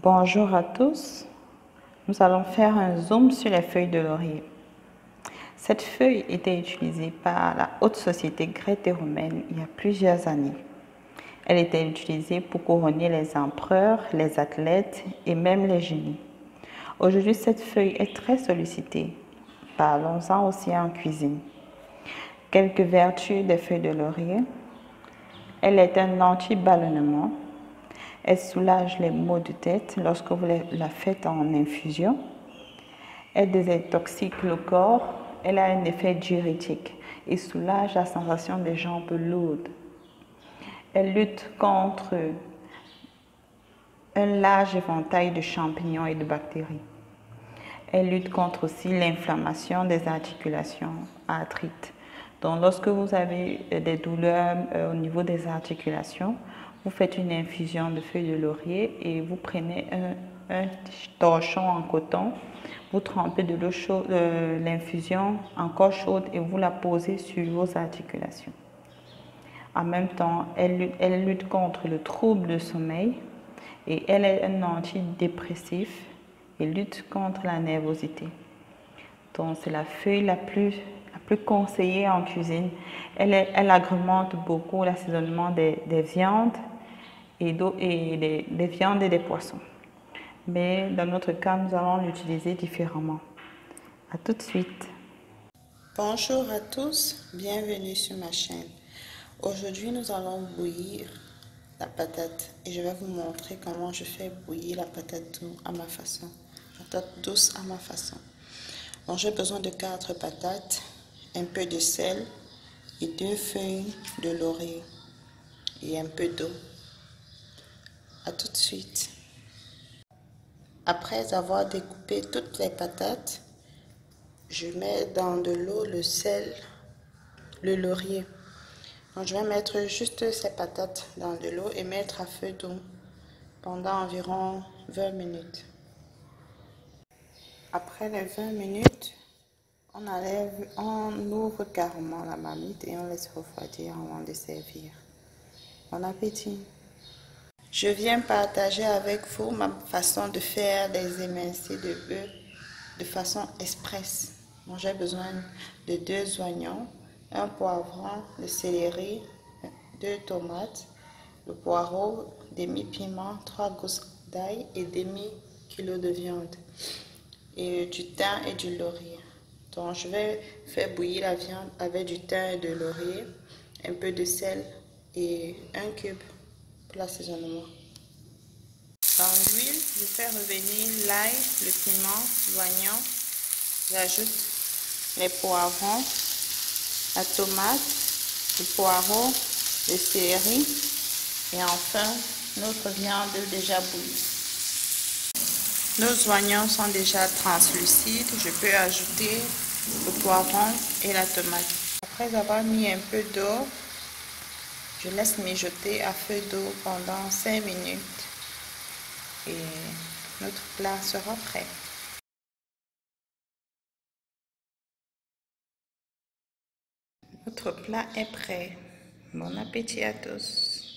Bonjour à tous, nous allons faire un zoom sur les feuilles de laurier. Cette feuille était utilisée par la haute société gréco-romaine il y a plusieurs années. Elle était utilisée pour couronner les empereurs, les athlètes et même les génies. Aujourd'hui, cette feuille est très sollicitée. Parlons-en aussi en cuisine. Quelques vertus des feuilles de laurier. Elle est un anti-ballonnement. Elle soulage les maux de tête lorsque vous la faites en infusion. Elle désintoxique le corps. Elle a un effet diurétique et soulage la sensation des jambes lourdes. Elle lutte contre un large éventail de champignons et de bactéries. Elle lutte contre aussi l'inflammation des articulations, arthrite. Donc, lorsque vous avez des douleurs au niveau des articulations, vous faites une infusion de feuilles de laurier et vous prenez un torchon en coton, vous trempez de l'eau chaude, l'infusion encore chaude et vous la posez sur vos articulations. En même temps, elle lutte contre le trouble de sommeil et elle est un antidépressif et lutte contre la nervosité. Donc, c'est la feuille la plus conseillée en cuisine. Elle agrémente beaucoup l'assaisonnement des viandes et des viandes et des poissons. Mais dans notre cas, nous allons l'utiliser différemment. À tout de suite. Bonjour à tous, bienvenue sur ma chaîne. Aujourd'hui, nous allons bouillir la patate et je vais vous montrer comment je fais bouillir la patate douce à ma façon. Donc, j'ai besoin de 4 patates, un peu de sel et 2 feuilles de laurier et un peu d'eau. À tout de suite. Après avoir découpé toutes les patates, je mets dans de l'eau, le sel, le laurier. Donc, je vais mettre juste ces patates dans de l'eau et mettre à feu doux pendant environ 20 minutes. Après les 20 minutes, on ouvre carrément la marmite et on laisse refroidir avant de servir. Bon appétit! Je viens partager avec vous ma façon de faire des émincés de bœuf de façon express. Donc, j'ai besoin de 2 oignons, un poivron, le céleri, 2 tomates, le poireau, demi-piment, 3 gousses d'ail et demi-kilo de viande et du thym et du laurier. Donc, je vais faire bouillir la viande avec du thym et de laurier, un peu de sel et un cube pour l'assaisonnement. Dans l'huile, je fais revenir l'ail, le piment, l'oignon. J'ajoute les poivrons, la tomate, le poireau, le céleri et enfin notre viande déjà bouillie. Nos oignons sont déjà translucides. Je peux ajouter le poivron et la tomate. Après avoir mis un peu d'eau, je laisse mijoter à feu d'eau pendant 5 minutes et notre plat sera prêt. Notre plat est prêt. Bon appétit à tous.